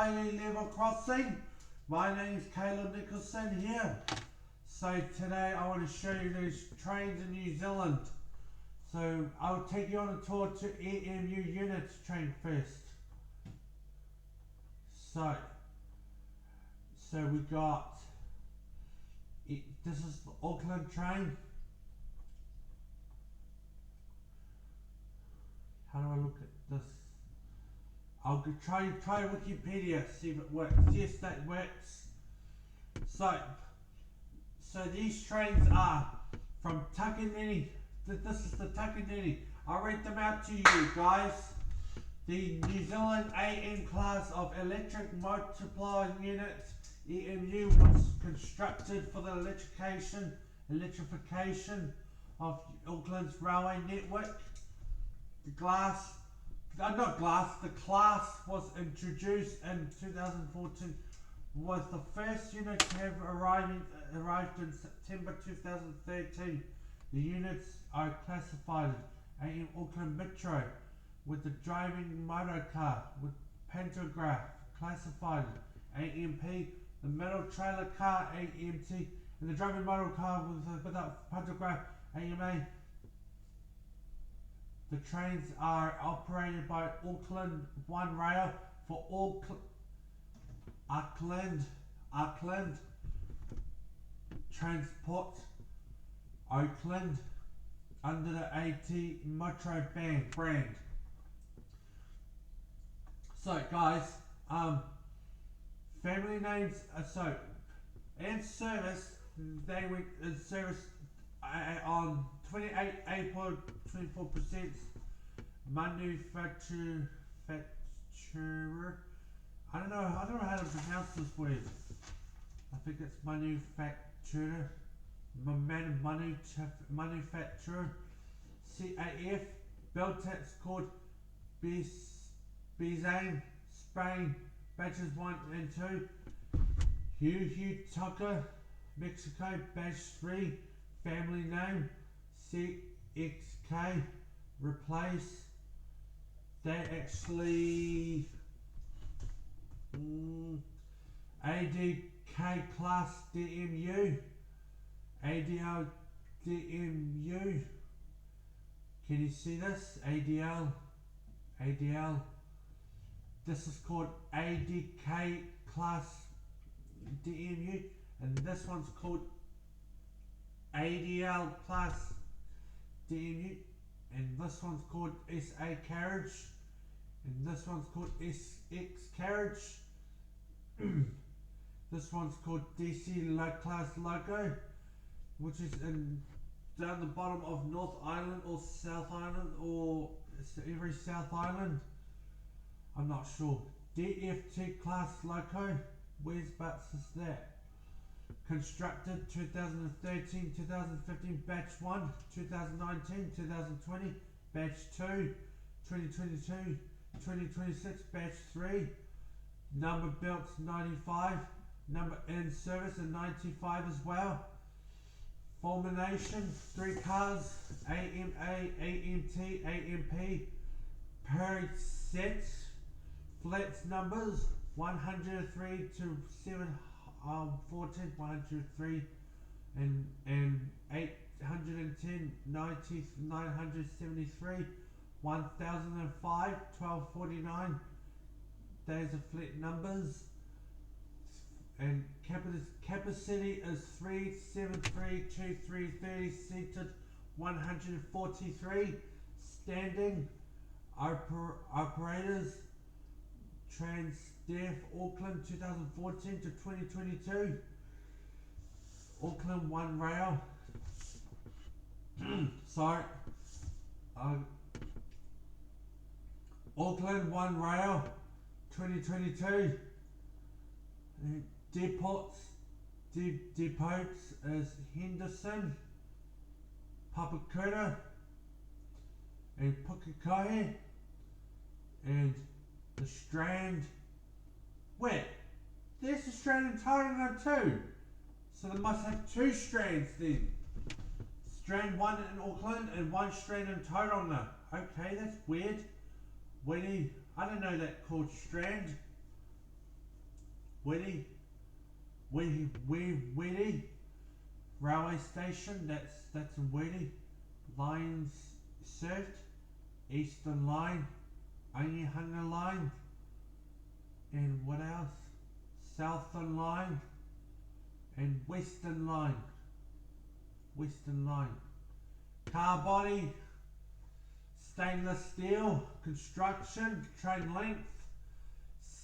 Slightly Level Crossing. My name is Caleb Nicholson here. So today I want to show you these trains in New Zealand. So I'll take you on a tour to EMU units train first. So we got, this is the Auckland train. How do I look at this? I'll try Wikipedia, see if it works. Yes, that works. So these trains are from Takanini. This is the Takanini. I'll read them out to you guys. The New Zealand AM class of electric multiplier units, EMU, was constructed for the electrification of Auckland's railway network. The class was introduced in 2014, was the first unit to have arrived in September 2013. The units are classified AM Auckland Metro with the driving motor car with pantograph, classified AMP, the metal trailer car AMT, and the driving motor car without pantograph AMA. The trains are operated by Auckland One Rail for Auckland Transport Auckland under the AT Metro brand. So guys, family names and service, they went in service on 28 April 24%. Manufacturer. I don't know how to pronounce this word. I think it's manufacturer. Manufacturer. CAF. Beltax called Bizane, Spain, batches 1 and 2. Hugh Tucker, Mexico, batch 3. Family name CXK. Replace. They actually ADK class DMU. ADL DMU. Can you see this? ADL. This is called ADK class DMU, and this one's called ADL plus DMU, and this one's called SA carriage, and this one's called SX carriage. This one's called DC class loco, which is down the bottom of North Island or South Island, or every South Island. I'm not sure. DFT class loco, where's butts is that? Constructed 2013, 2015 batch 1, 2019, 2020 batch 2, 2022, 2026 batch 3, number built 95, number in service in 95 as well. Formation 3 cars, AMA, AMT, AMP per set. Flats numbers 103 to 714, 103 and 810, 90, 973, 1005, 1249. Those are flat numbers. And capacity is 3732330, seated 143. Standing operators Transdev Auckland 2014 to 2022. Auckland One Rail. Auckland One Rail 2022. Depots is Henderson, Papakura, and Pukekohe, and the Strand. Wait, there's the Strand in Tauranga too. So they must have 2 strands then. Strand 1 in Auckland and 1 strand in Tauranga. Okay, that's weird. I don't know that called Strand. Weddy, Weddy railway station. That's in Weddy. Lines served: Eastern Line, Onehunga Line, and what else? Southern Line and Western Line. Western Line. Car body, stainless steel construction, train length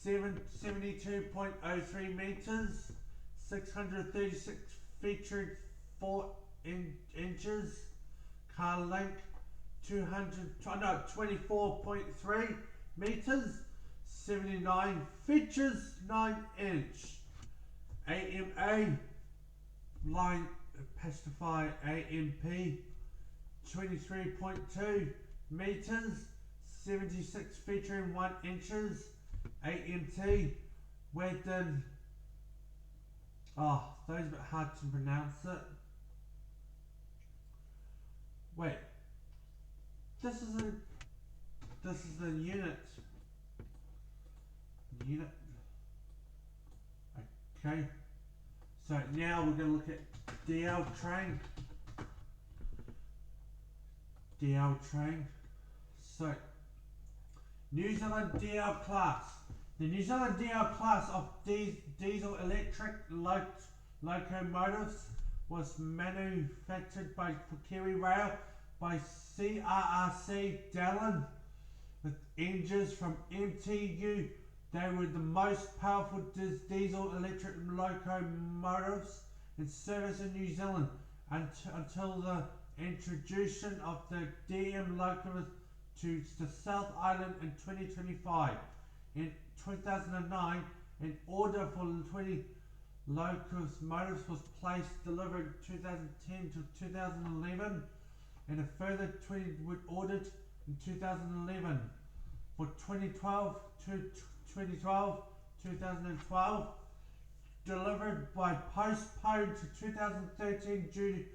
72.03 meters, 636 featured 4 inches. Car length 24.3 meters, 79 features 9 inch. AMA line Pastify AMP 23.2 meters, 76 featuring 1 inches. AMT Wedden, those a bit hard to pronounce it. Wait, this is the unit. Okay, so now we're going to look at DL train. So New Zealand DL class. The New Zealand DL class of diesel electric locomotives was manufactured by KiwiRail by CRRC Dallin with engines from MTU. They were the most powerful diesel electric locomotives in service in New Zealand until the introduction of the DM locomotive to the South Island in 2025. In 2009, an order for 20 locomotives was placed, delivered 2010 to 2011, and a further 20 were ordered in 2011. For 2012, 2012, delivered by postponed to 2013 due to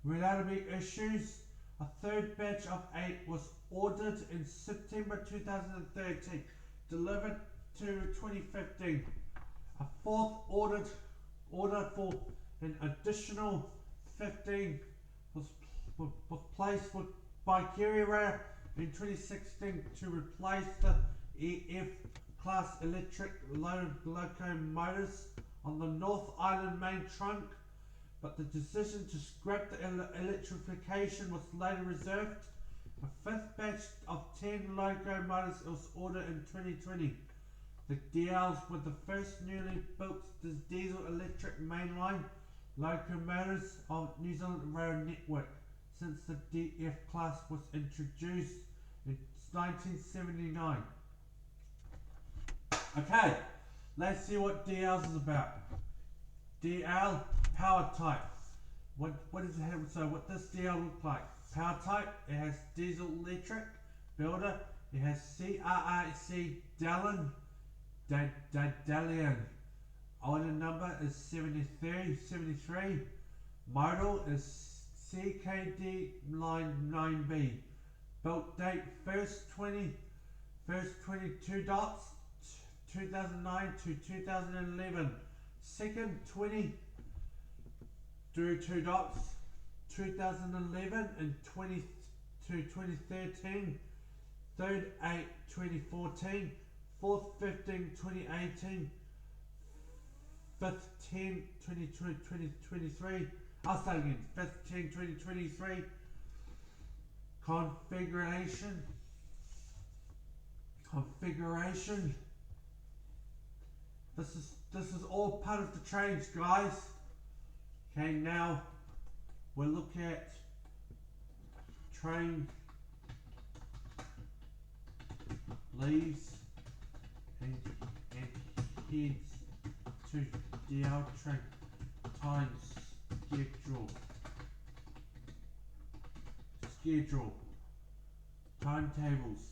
reliability issues. A third batch of 8 was ordered in September 2013, delivered to 2015. A fourth order for an additional 15 was placed by KiwiRail in 2016 to replace the EF class electric locomotives on the North Island main trunk, but the decision to scrap the electrification was later reserved. A fifth batch of 10 locomotives was ordered in 2020. The DLs were the first newly built diesel electric mainline locomotives of New Zealand Rail Network since the DF class was introduced in 1979. Okay, let's see what DLs is about. DL power type. What does it have? So what does DL look like? Power type, it has diesel electric builder, it has CRRC Dallin. Order number is 73. Model is CKD line 9B. Built date first 22 dots 2009 to 2011. Second 20 through 2 dots 2011 and 20 to 2013. Third 8 2014. Fourth 15 2018. Fifth 10 2023. I'll start again. Fifth 10 2023. Configuration. This is all part of the trains, guys. Okay, now we'll look at train leaves and heads to DL train time schedule timetables.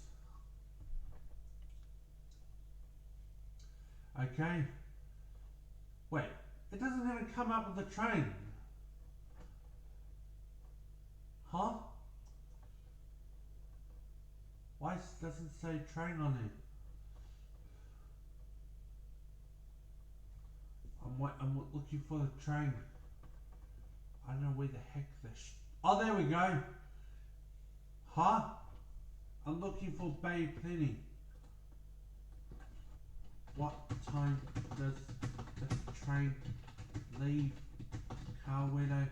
Okay, wait, it doesn't even come up with the train. Huh? Why doesn't it say train on it? I'm looking for the train. I don't know where the heck this. Oh, there we go. Huh? I'm looking for Bay Plenty. What time does the train leave Kawerau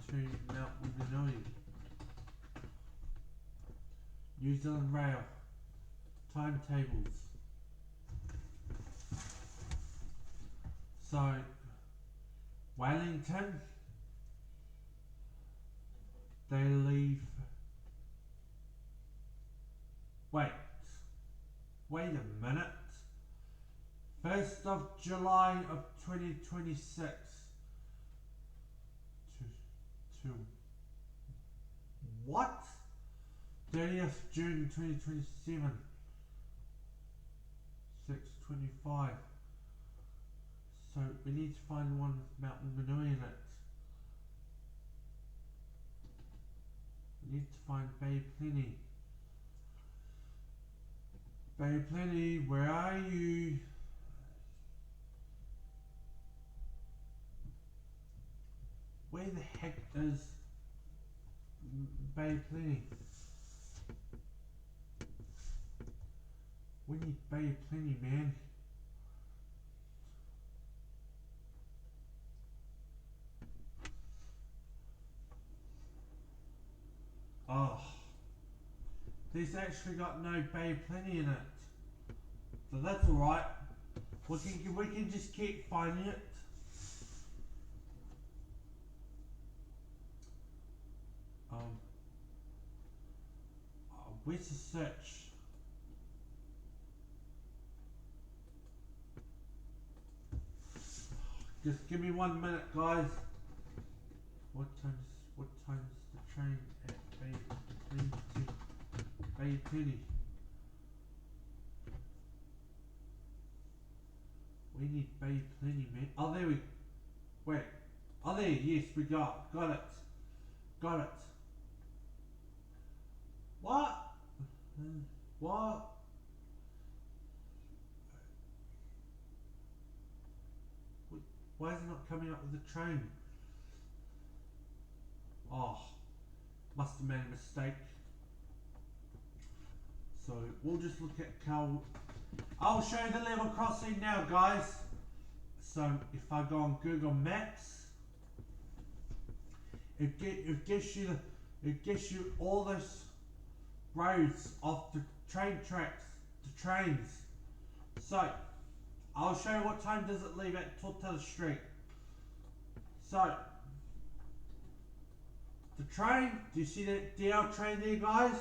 to Mount Maunganui? New Zealand Rail timetables. So Wellington, they leave. Wait a minute. 1st of July of 2026 to what? 30th June 2027. 6:25. So we need to find one with Mount Maunganui in it. We need to find Bay Plenty. Bay Plenty, where are you? Where the heck is Bay Plenty? We need Bay Plenty, man. Oh, this actually got no Bay Plenty in it, so that's all right. We can just keep finding it. Where's the search? Just give me 1 minute, guys. What time is the train at Bay Plenty? We need Bay Plenty, man. Oh, there we. Wait. Oh, there. Yes, we got it. Got it. What? What? Why is it not coming up with the train? Oh, must have made a mistake. So we'll just look at Cal. I'll show you the level crossing now, guys. So if I go on Google Maps, it gives you all those roads off the train tracks, the trains. So I'll show you what time does it leave at Tortola Street. So the train, do you see that DL train there, guys?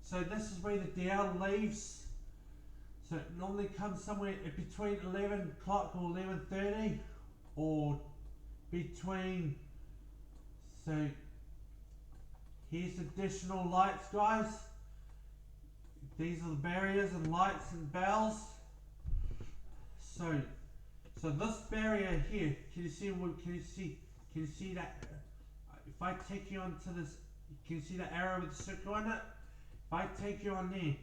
So this is where the DL leaves. So it normally comes somewhere between 11 o'clock or 11:30, or between. So here's additional lights, guys. These are the barriers and lights and bells. So this barrier here, can you see that? If I take you onto this, can you see the arrow with the circle on it? If I take you on there,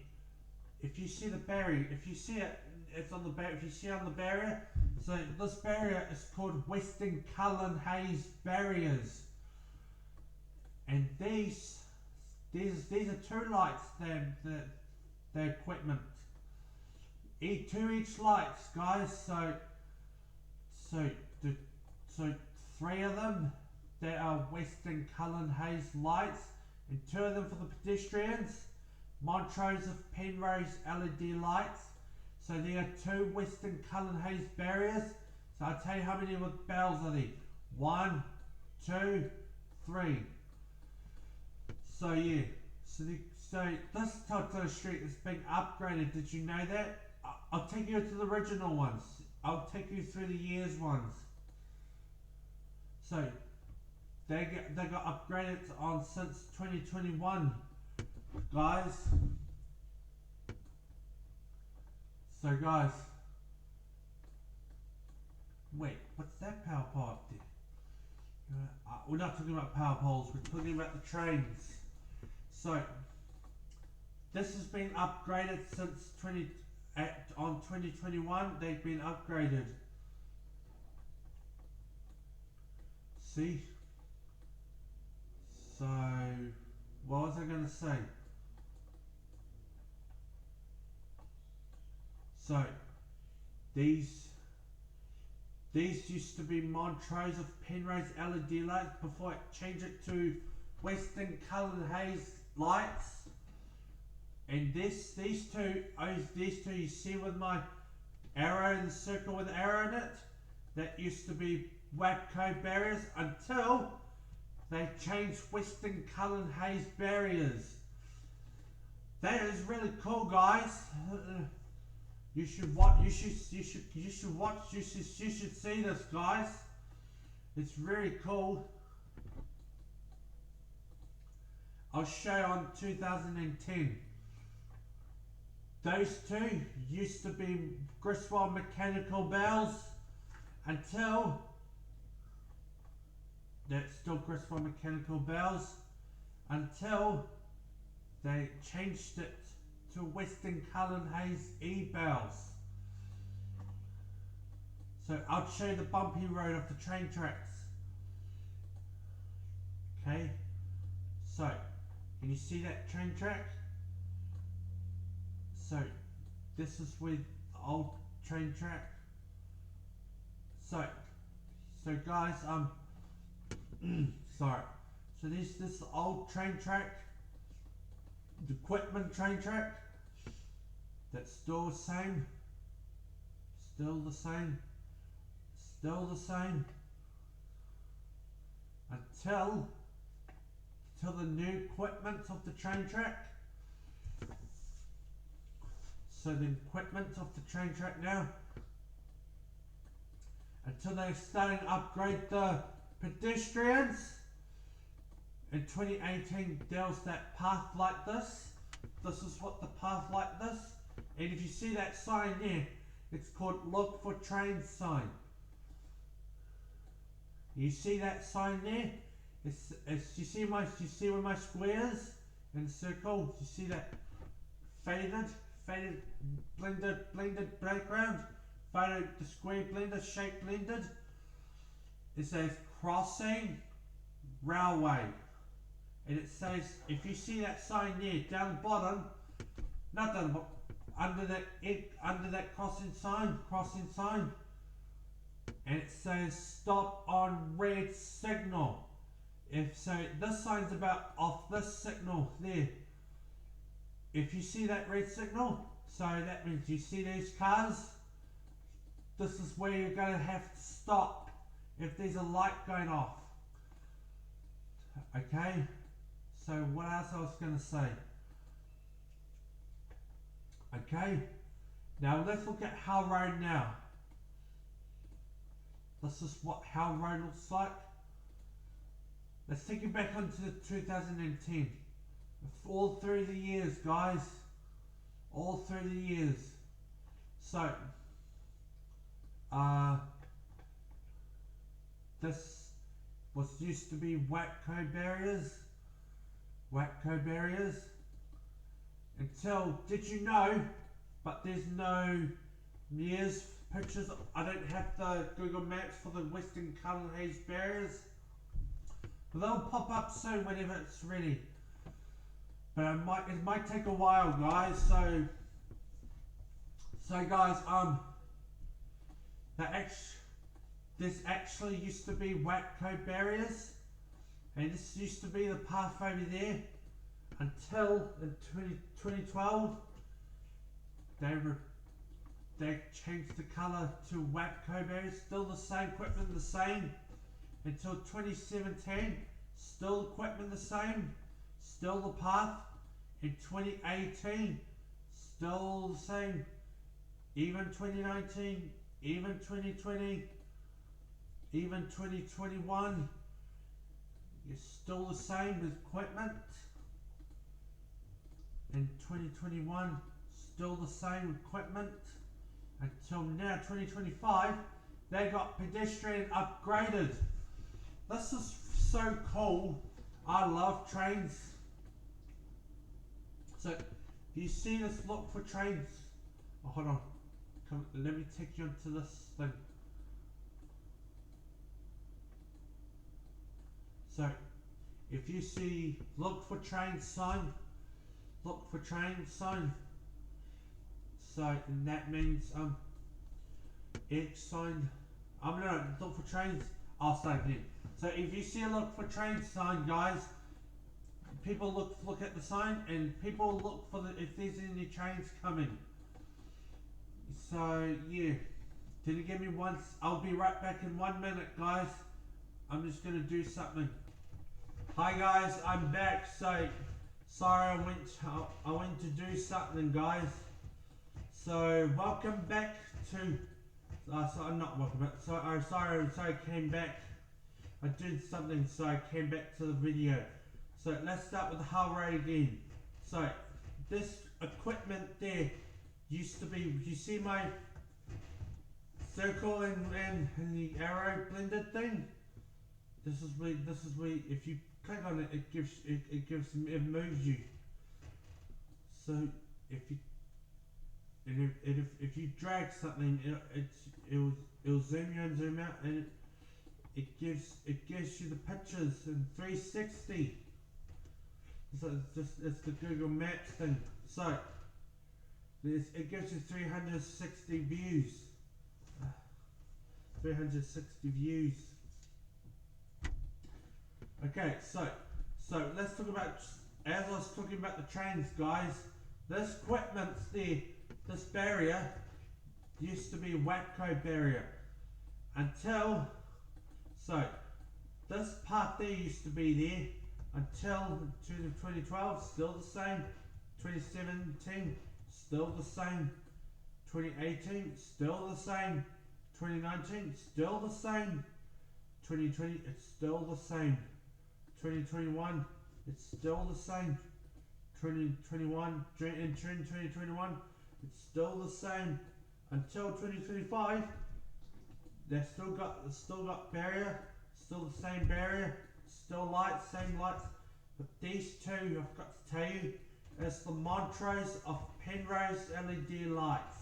if you see the barrier, if you see it, it's on the barrier. If you see on the barrier, so this barrier is called Western Cullen Hayes barriers, and these are two lights. They're equipment. Two each lights, guys. So three of them. There are Western Cullen Hayes lights, and two of them for the pedestrians. Montrose of Penrose LED lights. So there are two Western Cullen Hayes barriers. So I'll tell you how many with bells are there. 1, 2, 3. So yeah. So this Tortola Street is being upgraded. Did you know that? I'll take you to the original ones. I'll take you through the years ones. So they got upgraded on since 2021, guys. So guys, wait, what's that power pole up there? We're not talking about power poles. We're talking about the trains. So this has been upgraded since 2021. They've been upgraded. See? So, what was I going to say? So, these used to be Montrose of Penrose LED lights before I changed it to Western coloured haze lights. And these two you see with my arrow in the circle with the arrow in it, that used to be Watco barriers until they changed Western coloured haze barriers. That is really cool, guys. You should watch. You should watch. You should see this, guys. It's really cool. I'll show you on 2010. Those two used to be Griswold mechanical bells until that's still Griswold mechanical bells until they changed it to Western coloured haze e-bells. So I'll show you the bumpy road of the train tracks. Okay, so can you see that train track? So this is with the old train track. So guys, sorry. So this old train track, the Quitman train track. That's still the same. Still the same. Still the same. Until the new equipment of the train track. So the equipment of the train track now, until they're starting to upgrade the pedestrians. In 2018 there was that path like this. This is what the path like this. And if you see that sign there, it's called look for train sign. You see that sign there? You see where my square is in the circle? You see that faded, blended background? Faded, the square blended, shape blended. It says crossing railway. And it says, if you see that sign there, down the bottom, not down the bottom, under that crossing sign, and it says stop on red signal. If so, this sign's about off this signal there. If you see that red signal, so that means you see these cars, this is where you're going to have to stop if there's a light going off. Okay, so what else I was going to say? Okay, now let's look at Hull Road now. This is what Hull Road looks like. Let's take you back onto 2010. All through the years, guys. All through the years. So, this was used to be Watco barriers. Watco barriers. Until, did you know, but there's no years pictures. I don't have the Google Maps for the Western coloured haze barriers. But they'll pop up soon whenever it's ready. But it might take a while, guys. So guys, this actually used to be Watco barriers, and this used to be the path over there until in 2012 they changed the colour to Watco barriers. Still the same equipment, the same until 2017. Still equipment the same. Still the path. In 2018, still the same. Even 2019, even 2020, even 2021, it's still the same with equipment. In 2021, still the same equipment. Until now, 2025, they got pedestrian upgraded. This is so cool. I love trains. So, if you see this look for trains, oh, hold on, come, let me take you onto this thing. So if you see look for train sign, look for train sign. So that means X sign. No, look for trains. I'll start again. So if you see a look for train sign, guys, people look at the sign, and people look for if there's any trains coming. So yeah, can you give me once? I'll be right back in 1 minute, guys. I'm just gonna do something. Hi guys, I'm back. So sorry, I went to do something, guys. So welcome back to. So I'm not welcome back. So I'm sorry. So I came back. I did something, so I came back to the video. So let's start with the hull rate again. So this equipment there used to be. You see my circle and the arrow blended thing. This is where if you click on it, it moves you. So if you drag something, it'll zoom you and zoom out, and it gives you the pictures in 360. So it's the Google Maps thing. So it gives you 360 views. 360 views. Okay, so let's talk about, as I was talking about the trains, guys, this equipment's there, this barrier used to be a Watco barrier until, so this part there used to be there until 2012, still the same, 2017, still the same, 2018, still the same, 2019, still the same, 2020, it's still the same, 2021, it's still the same, 2021, in June 2021, it's still the same, until 2025, they've still got barrier, still the same barrier, still lights, same lights, but these two, I've got to tell you, it's the Montrose of Penrose LED lights,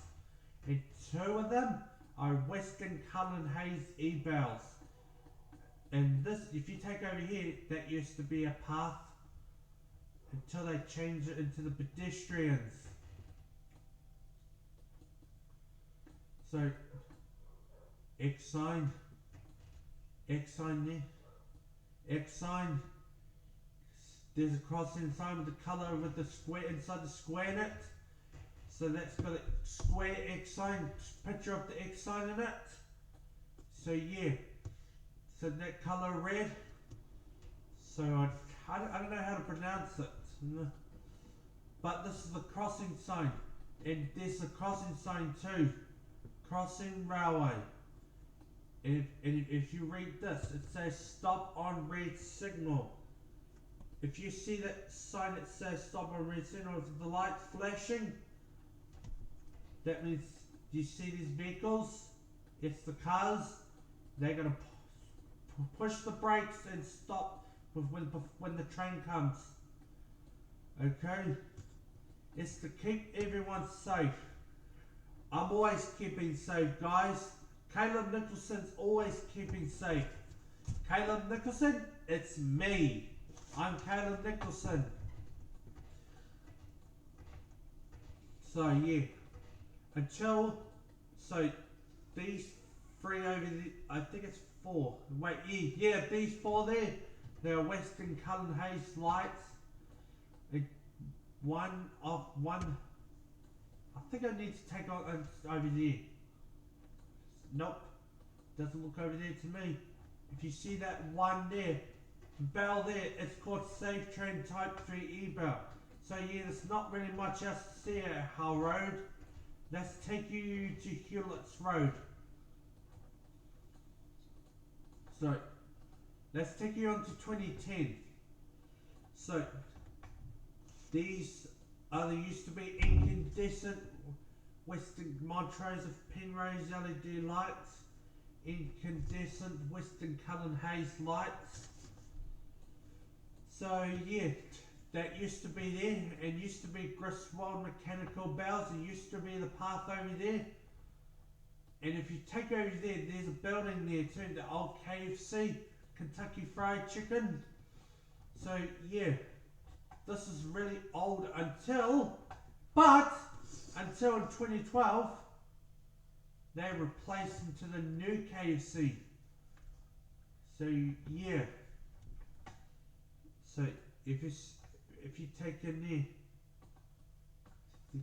and two of them are Western Cullen Hayes E-bells. And this, if you take over here, that used to be a path until they changed it into the pedestrians. So X sign there, X sign. There's a crossing sign with the colour with the square inside the square in it. So that's got a square X sign, picture of the X sign in it. So yeah. So that colour red, so I don't know how to pronounce it, but this is the crossing sign, and there's a crossing sign too, crossing railway, and if you read this, it says stop on red signal. If you see that sign that says stop on red signal, if the light's flashing, that means you see these vehicles, it's the cars, they're going to push the brakes and stop when the train comes. Okay? It's to keep everyone safe. I'm always keeping safe, guys. Caleb Nicholson's always keeping safe. Caleb Nicholson, it's me. I'm Caleb Nicholson. So yeah, so these three over the, I think it's four. Wait, yeah, these four there, they're Western Cullen Hayes lights. One, I think I need to take on over there. Nope, doesn't look over there to me. If you see that one there, bell there, it's called Safe Train Type 3 E-bell. So yeah, there's not really much else to see at Hull Road. Let's take you to Hewlett's Road. So, let's take you on to 2010. So, these are, there used to be incandescent Western Montrose of Penrose LED lights, incandescent Western Cullen Hayes lights. So yeah, that used to be there, and used to be Griswold Mechanical Bells, it used to be the path over there. And if you take over there, there's a building there too, the old KFC. Kentucky Fried Chicken. So yeah, this is really old until in 2012 they replaced them to the new KFC. So yeah, so if you take in there,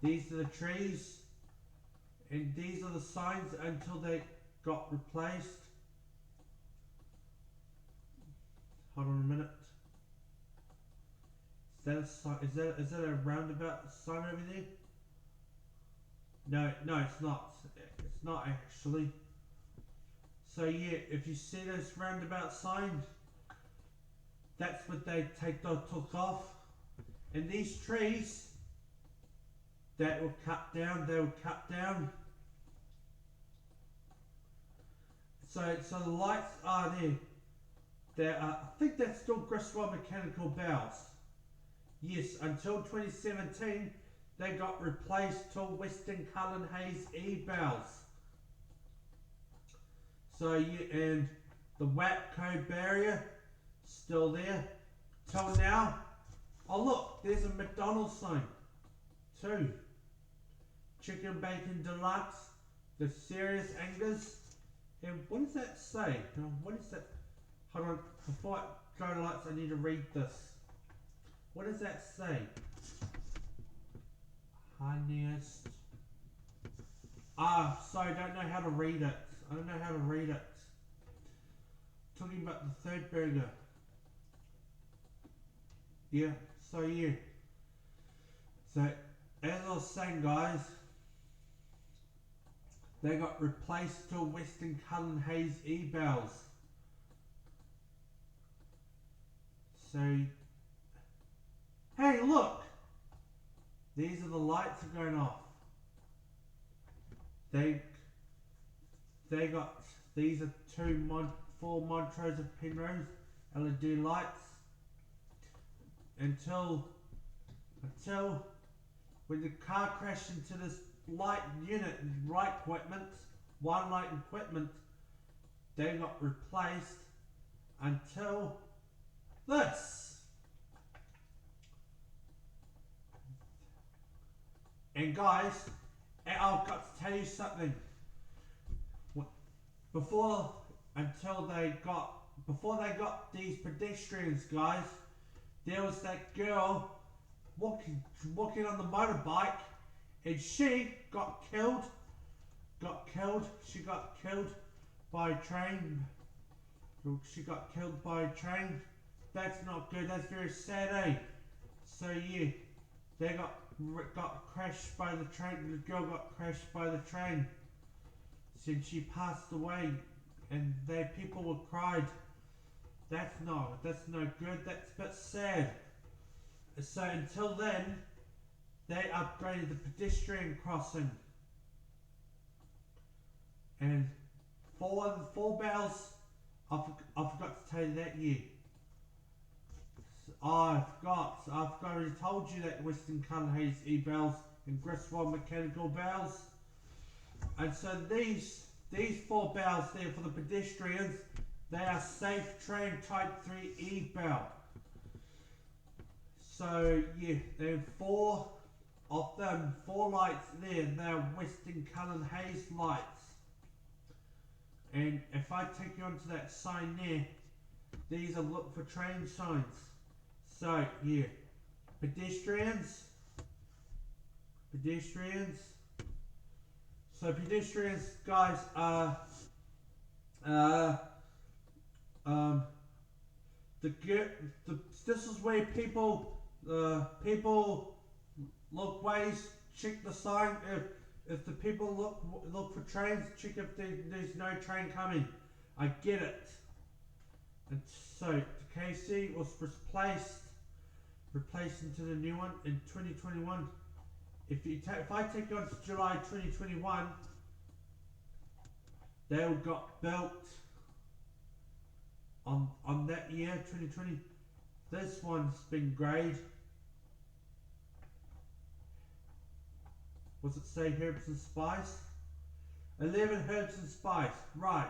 these are the trees and these are the signs until they got replaced. Hold on a minute. Is that a roundabout sign over there? No, it's not. It's not actually. So yeah, if you see those roundabout signs, that's what they took off. And these trees that were cut down, they were cut down. So the lights are there. I think that's still Griswold Mechanical Bells. Yes, until 2017 they got replaced to Western Cullen Hayes E-Bells. So yeah, and the WAPCO barrier still there till now. Oh look, there's a McDonald's sign too. Chicken Bacon Deluxe, the Serious Angus. And what does that say? What is that? Hold on, before I go to lights, I need to read this. What does that say? Honeyest. Sorry, I don't know how to read it. I don't know how to read it. Talking about the third burger. Yeah, so yeah. So, as I was saying, guys, they got replaced to Western Cullen Hayes E-Bells. So, hey, look! These are the lights are going off. They got, these are 4 Montrose of Penrose LED lights. Until when the car crashed into this light unit, one light equipment, they got replaced until this. And guys, I've got to tell you something. Before they got these pedestrians, guys, there was that girl walking on the motorbike, and she got killed. She got killed by a train. That's not good. That's very sad, eh? So yeah, they got crashed by the train. The girl got crashed by the train. Since she passed away, and people were cried. That's no good. That's a bit sad. So until then, they upgraded the pedestrian crossing, and 4 bells. I forgot to tell you that. Yeah. I already told you that Western Cullen Hayes E-Bells and Griswold Mechanical Bells. And so these 4 bells there for the pedestrians, they are Safe Train Type 3 E-Bell. So yeah, there are 4 of them, 4 lights there, and they are Western Cullen Hayes lights. And if I take you onto that sign there, these are look for train signs. So yeah, pedestrians. So pedestrians, guys, are this is where people look ways, check the sign. If the people look for trains, check if there's no train coming. I get it. And so the KC was replaced into the new one in 2021. If I take you on to July 2021, they all got built on that year, 2020. This one's been grade. What's it say? Herbs and spice. 11 herbs and spice. Right.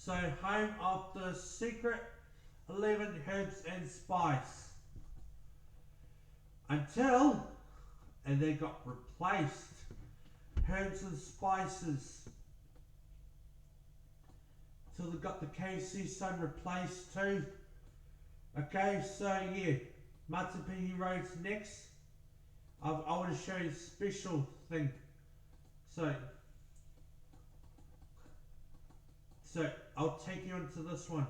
So home of the secret 11 herbs and spice. Until, and they got replaced. Herbs and spices. Till they got the KFC Sun replaced too. Okay, so yeah, Matapihi Road's next. I want to show you a special thing. So I'll take you onto this one.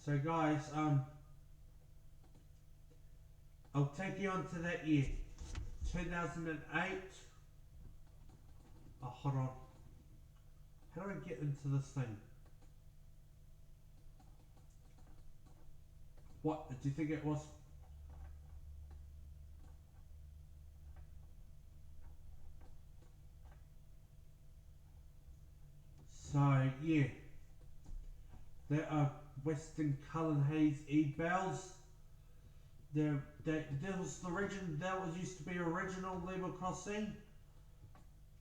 So guys, I'll take you onto that year, 2008. Oh, hold on. How do I get into this thing? What did you think it was? So yeah, there are Western Cullen Hayes E-Bells. There was the region that was used to be original level crossing.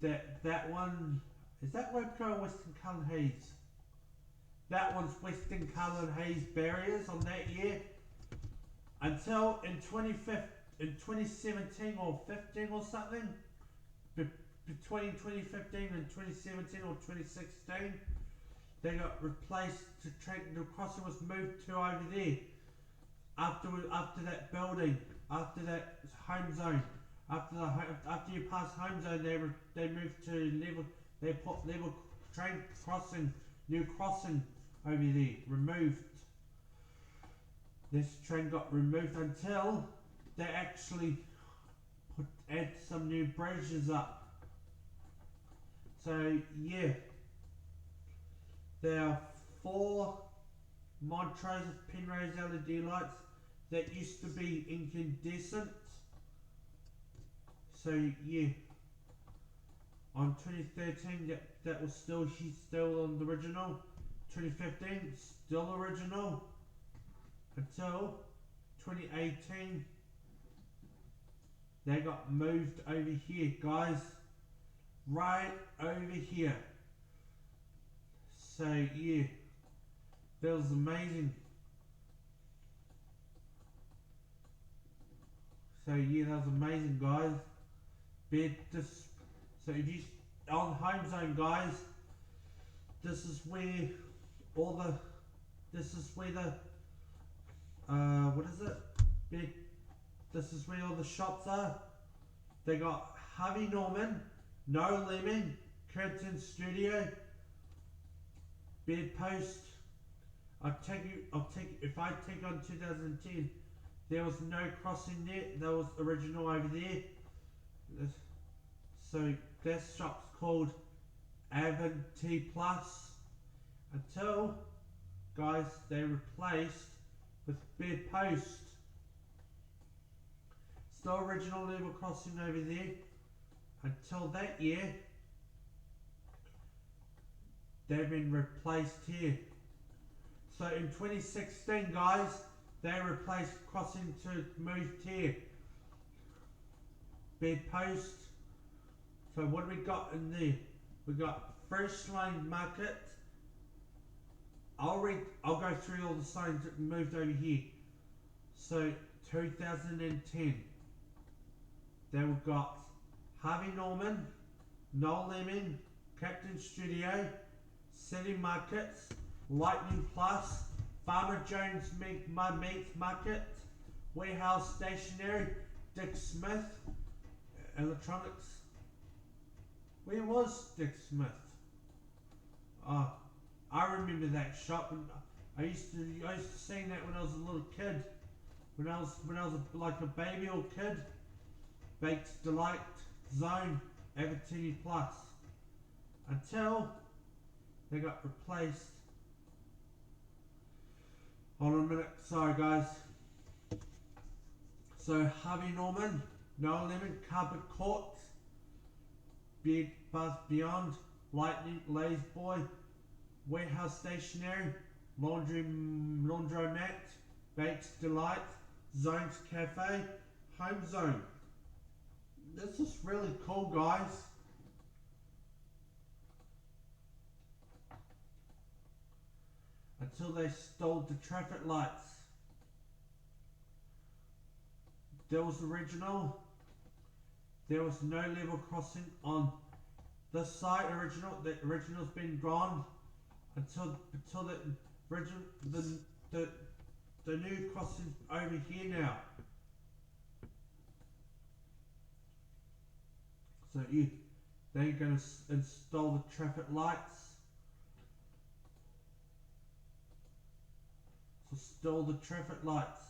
That one is that Webco or Western Cullen Hayes? That one's Western Cullen Hayes barriers on that year. Until in 2017 or 15 or something, between 2015 and 2017 or 2016, they got replaced. The crossing was moved to over there. After that building, after that home zone, after you pass home zone, they moved to level. They put level train crossing, new crossing over there, removed. This train got removed until they actually add some new bridges up. So yeah, there are 4 Montrose Penrose LED lights that used to be incandescent. So yeah, on 2013 that was still on the original. 2015 still original until 2018 they got moved over here, guys, right over here. So yeah, that was amazing. So yeah, that was amazing, guys. So if you on home zone, guys, this is where all the what is it? This is where all the shops are. They got Harvey Norman, No Lemon, Curtin Studio, Bedpost. If I take on 2010, there was no crossing there. That was original over there. So that shop's called Avon T Plus until, guys, they replaced with Bedpost. Still original level crossing over there until that year. They've been replaced here. So in 2016, guys, they replaced crossing to moved here. Bedpost. So what do we got in there? We got Fresh Line Market. I'll go through all the signs that moved over here. So 2010. Then we've got Harvey Norman, Noel Lemon, Captain Studio, City Markets, Lightning Plus, Farmer Jones Meat Market, Warehouse Stationery, Dick Smith, Electronics. Where was Dick Smith? Oh, I remember that shop, and I used to see that when I was a little kid. When I was like a baby or kid. Baked Delight, Zone, Avatini Plus. Until they got replaced. Hold on a minute, sorry guys. So Harvey Norman, Noel Lemon, Carpet Court, Bed Bath Beyond, Lightning, Lays Boy, Warehouse Stationery, Laundromat, Baked Delight, Zones Cafe, Home Zone. This is really cool, guys. until they stole the traffic lights. There was original. There was no level crossing on this side. The original's been gone until the original the new crossing's over here now. So they're going to install the traffic lights. So install the traffic lights.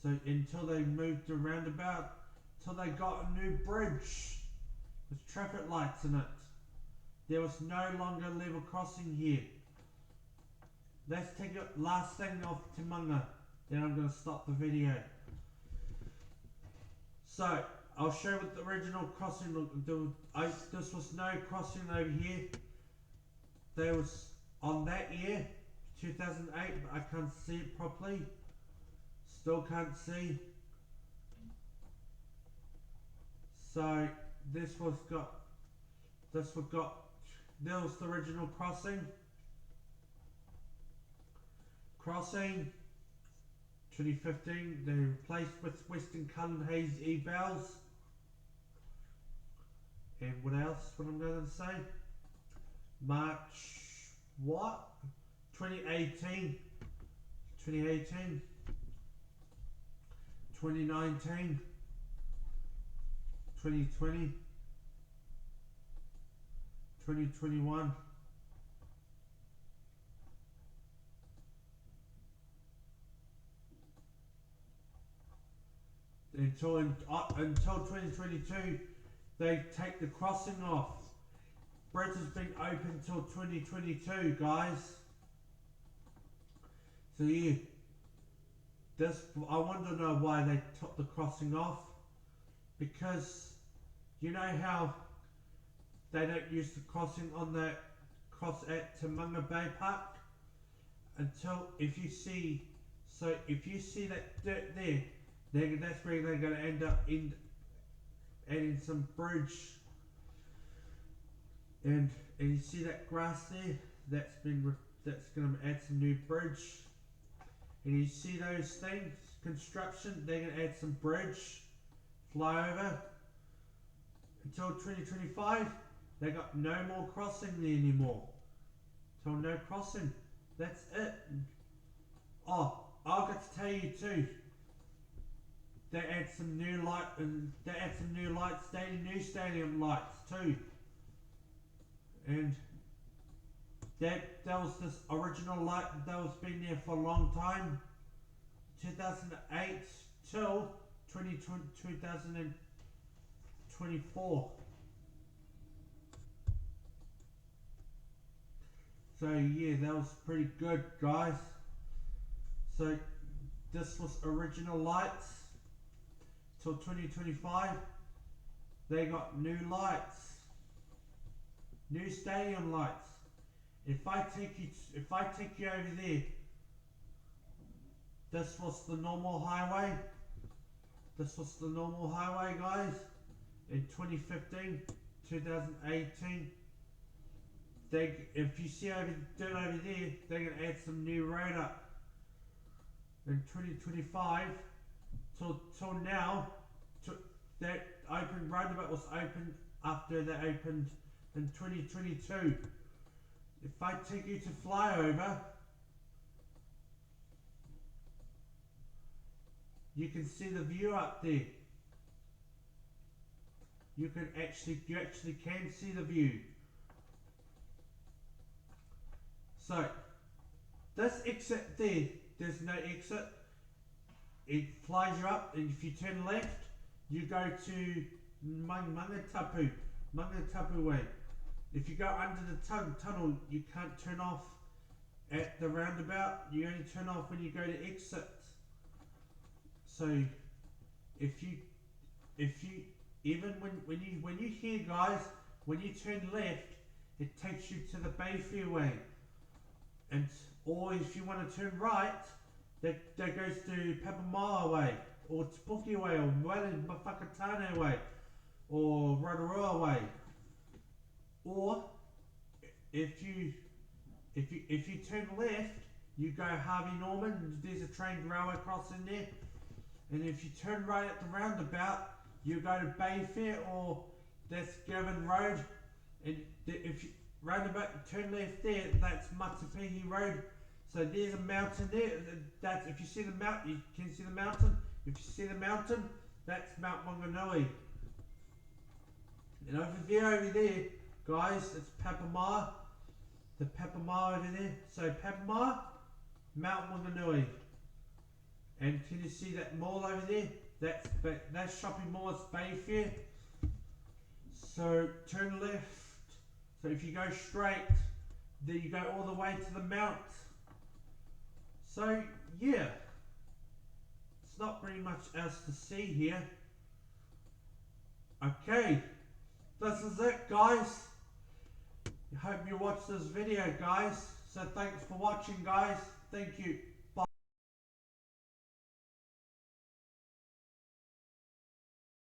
So until they moved the roundabout, till they got a new bridge with traffic lights in it. There was no longer level crossing here. Let's take the last thing off Timanga, then I'm going to stop the video. So, I'll show what the original crossing looked. This was no crossing over here. There was on that year, 2008, but I can't see it properly. Still can't see. So there was the original crossing. 2015, they replaced with Western Cullen Hayes E-Bells. And what else? What I'm going to say? March what? 2018. 2019. 2020. 2021. Until 2022, they take the crossing off. Bridge has been open till 2022, guys. So yeah, I want to know why they took the crossing off. Because you know how they don't use the crossing on the cross at Timanga Bay Park until if you see that dirt there. That's where they're going to end up adding some bridge, and you see that grass there. That's going to add some new bridge, and you see those things construction. They're going to add some bridge, flyover. Until 2025, they got no more crossing there anymore. So no crossing. That's it. Oh, I've got to tell you too. They add some new lights, new stadium lights too. And that was this original light that was been there for a long time. 2008 till 2024. So yeah, that was pretty good, guys. So this was original lights. Till 2025, they got new lights, new stadium lights. If I take you over there, this was the normal highway. This was the normal highway, guys. In 2015, 2018, if you see over there, they're gonna add some new road up. In 2025. Till now, that open roundabout was opened after they opened in 2022. If I take you to flyover, you can see the view up there. You actually can see the view. So this exit there, there's no exit. It flies you up, and if you turn left, you go to Mangatapu way. If you go under the tunnel, you can't turn off at the roundabout. You only turn off when you go to exit. So if you even when you hear, guys, when you turn left, it takes you to the Bayfair way, or if you want to turn right, that goes to Papamoa way, or Te Puke way, or Whakatane way, or Rotorua way. Or if you if you turn left, you go Harvey Norman. There's a train railway crossing there. And if you turn right at the roundabout, you go to Bayfair, or that's Gavin Road. And if you roundabout, turn left there, that's Matapihi Road. So there's a mountain there. That's, if you see the mountain, you can see the mountain. If you see the mountain, that's Mount Maunganui. And over there, guys, it's Papamoa. The Papamoa over there. So Papamoa, Mount Maunganui. And can you see that mall over there? That's shopping mall, it's Bayfair. So turn left. So if you go straight, then you go all the way to the mount. So yeah, it's not very much else to see here. Okay, this is it, guys. I hope you watched this video, guys. So thanks for watching, guys. Thank you.